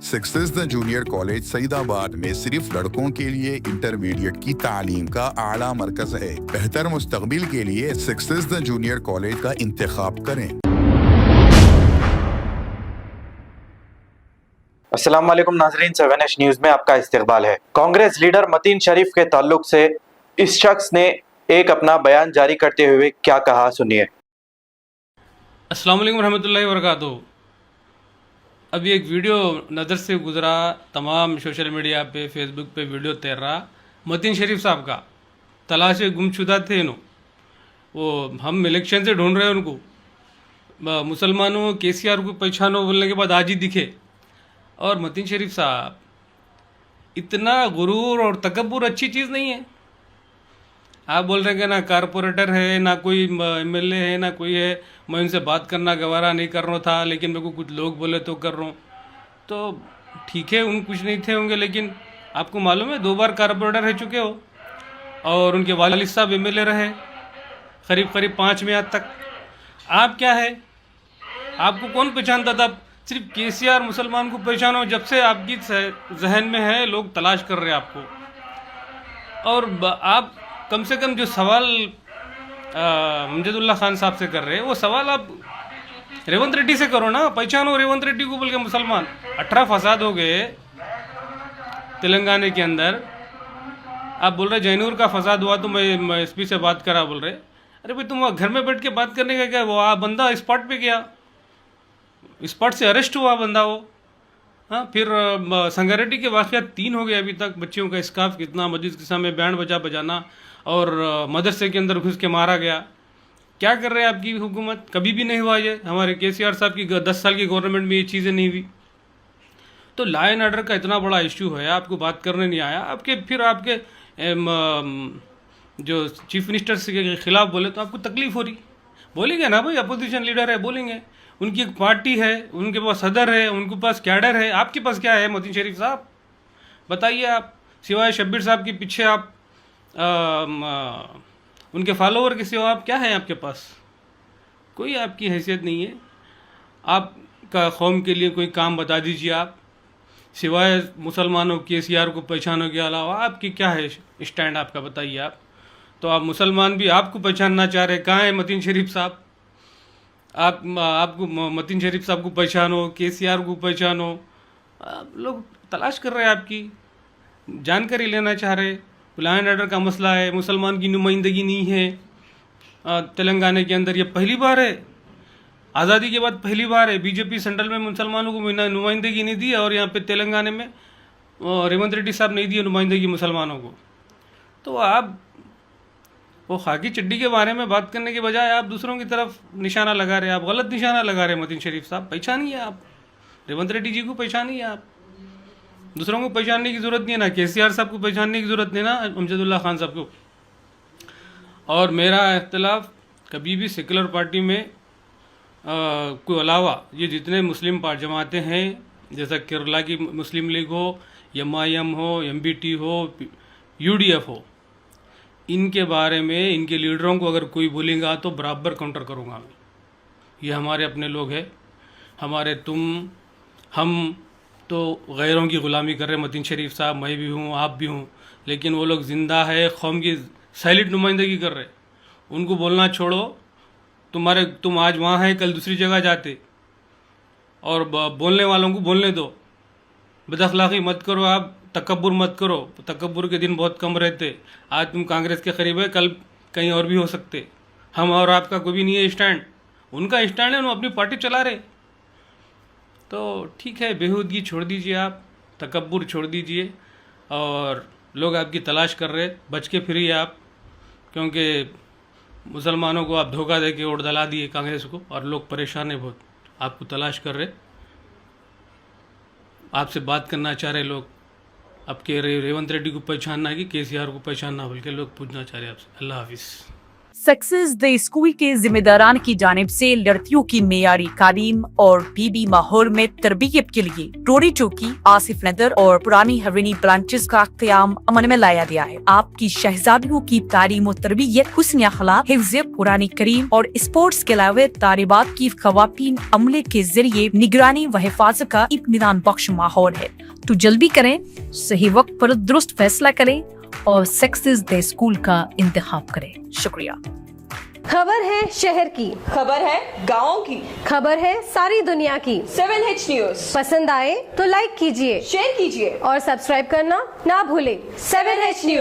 Success the junior college Saidabad में सिर्फ लड़कों के लिए इंटरमीडिएट की तालीम का आला मरकज है। बेहतर मुस्तकबिल के लिए सक्सेस द जूनियर कॉलेज का इंतखाब करें। अस्सलाम वालेकुम नाज़रीन, 7H न्यूज़ में आपका इस्तकबाल है। कांग्रेस लीडर मतीन शरीफ के ताल्लुक से इस शख्स ने एक अपना बयान जारी करते हुए क्या कहा, सुनिए। अस्सलाम वालेकुम रहमतुल्लाहि व बरकातुहू। अभी एक वीडियो नज़र से गुज़रा, तमाम सोशल मीडिया पे, फेसबुक पे वीडियो तैर रहा मतीन शरीफ साहब का। तलाश गुमशुदा थे इन्हों, वो हम इलेक्शन से ढूंढ रहे हैं उनको। मुसलमानों KCR को पहचानो बोलने के बाद आज ही दिखे। और मतीन शरीफ साहब, इतना गुरूर और तकब्बुर अच्छी चीज़ नहीं है। आप बोल रहे हैं कि ना कारपोरेटर है, ना कोई MLA है, ना कोई है, मैं उनसे बात करना गवारा नहीं कर रहा था, लेकिन मेरे को कुछ लोग बोले तो कर रहा हूँ। तो ठीक है, उन कुछ नहीं थे होंगे, लेकिन आपको मालूम है 2 बार कारपोरेटर रह चुके हो और उनके वालिद साहब MLA रहे करीब 5 मियाद तक। आप क्या है, आपको कौन पहचानता था? सिर्फ KCR मुसलमान को पहचानो, जब से आपकी जहन में है, लोग तलाश कर रहे हैं आपको। और आप कम से कम जो सवाल अमजदुल्ला खान साहब से कर रहे हैं, वो सवाल आप रेवंत रेड्डी से करो ना। पहचानो रेवंत रेड्डी को बोल के मुसलमान। 18 फसाद हो गए तेलंगाना के अंदर। आप बोल रहे जैनूर का फसाद हुआ तो मैं SP से बात करा, बोल रहे अरे भाई तुम घर में बैठ के बात करने का क्या? वो बंदा स्पॉट पे गया, स्पॉट से अरेस्ट हुआ बंदा वो। हाँ, फिर संगारेड्डी के वाक़यात 3 हो गए अभी तक। बच्चियों का स्काफ कितना, मस्जिद के सामने बैंड बजाना, और मदरसे के अंदर घुस के मारा गया। क्या कर रहे हैं आपकी हुकूमत? कभी भी नहीं हुआ ये। हमारे KCR साहब की 10 साल की गवर्नमेंट में ये चीज़ें नहीं हुई। तो लॉ एंड ऑर्डर का इतना बड़ा इश्यू है, आपको बात करने नहीं आया। फिर आपके जो चीफ मिनिस्टर के खिलाफ बोले तो आपको तकलीफ हो रही। बोलेंगे ना भाई, अपोजिशन लीडर है, बोलेंगे। उनकी एक पार्टी है, उनके पास सदर है, उनके पास कैडर है। आपके पास क्या है मतीन शरीफ साहब? बताइए आप। सिवाय शब्बीर साहब के पीछे आप उनके फॉलोवर के सिवा आप क्या है आपके पास? कोई आपकी हैसियत नहीं है। आपका कौम के लिए कोई काम बता दीजिए आप। सिवाय मुसलमानों KCR को पहचानों के अलावा आपकी क्या है स्टैंड आपका, बताइए आप। तो आप मुसलमान भी आपको पहचानना चाह रहे, कहाँ है मतीन शरीफ साहब? आपको मतीन शरीफ साहब को पहचानो, KCR को पहचानो। आप लोग तलाश कर रहे हैं, आपकी जानकारी लेना चाह रहे। लॉ एंड ऑर्डर का मसला है, मुसलमान की नुमाइंदगी नहीं है तेलंगाना के अंदर। ये पहली बार है, आज़ादी के बाद पहली बार है। BJP सेंट्रल में मुसलमानों को नुमाइंदगी नहीं दी, और यहाँ पे तेलंगाना में रेवंत रेड्डी साहब नहीं दिए नुमाइंदगी मुसलमानों को। तो आप वो खाकी चड्डी के बारे में बात करने के बजाय आप दूसरों की तरफ निशाना लगा रहे हैं। आप गलत निशाना लगा रहे हैं मतीन शरीफ साहब। पहचानिए आप, रेवंत रेड्डी जी को पहचानिए आप। दूसरों को पहचानने की ज़रूरत नहीं है ना, KCR साहब को पहचानने की ज़रूरत नहीं ना, अमजदुल्ला खान साहब को। और मेरा इख्तिलाफ कभी भी सेकुलर पार्टी में को अलावा ये जितने मुस्लिम जमातें हैं, जैसा केरला की मुस्लिम लीग हो, MIM हो, MBT हो, UDF हो, इनके बारे में, इनके लीडरों को अगर कोई बोलेगा तो बराबर काउंटर करूँगा मैं। ये हमारे अपने लोग हैं। हम तो गैरों की ग़ुलामी कर रहे हैं। मतीन शरीफ साहब, मैं भी हूँ, आप भी हूँ, लेकिन वो लोग ज़िंदा है, कौम की साइलेंट नुमाइंदगी कर रहे। उनको बोलना छोड़ो। तुम आज वहाँ हैं, कल दूसरी जगह जाते। और बोलने वालों को बोलने दो। बदअखलाक़ी मत करो आप, तकब्बुर मत करो। तकब्बुर के दिन बहुत कम रहते। आज तुम कांग्रेस के करीब है, कल कहीं और भी हो सकते। हम और आपका कोई भी नहीं है स्टैंड। उनका स्टैंड है, वो अपनी पार्टी चला रहे। तो ठीक है, बेहूदगी छोड़ दीजिए आप, तकब्बुर छोड़ दीजिए। और लोग आपकी तलाश कर रहे, बच के फिरिए आप, क्योंकि मुसलमानों को आप धोखा दे के वोट दिला दिए कांग्रेस को, और लोग परेशान हैं बहुत, आपको तलाश कर रहे, आपसे बात करना चाह रहे लोग। अब कह रहे रेवंत रेड्डी को पहचानना है कि KCR को पहचानना, बोल के लोग पूछना चाह रहे आपसे। अल्लाह हाफिज़। सक्सेस द स्कूल के जिम्मेदारान की जानिब से लड़कियों की मेयारी तालीम और पीबी माहौल में तरबियत के लिए रोरी चौकी, आसिफ नगर और पुरानी हवेली ब्रांचेस का क़याम अमल में लाया गया है। आपकी शहजादियों की तालीम और तरबियत, हुस्न अखलाक, हिफ्ज़ कुरान करीम और स्पोर्ट्स के अलावा तालिबात की ख़वातीन अमले के जरिए निगरानी व हिफाजत का इत्मीनान बख्श माहौल है। तो जल्दी करें, सही वक्त पर दुरुस्त फैसला करें और सक्सेस द स्कूल का इंतखाब करें। शुक्रिया। खबर है शहर की, खबर है गाँव की, खबर है सारी दुनिया की। 7H न्यूज पसंद आए तो लाइक कीजिए, शेयर कीजिए और सब्सक्राइब करना ना भूले। 7H news.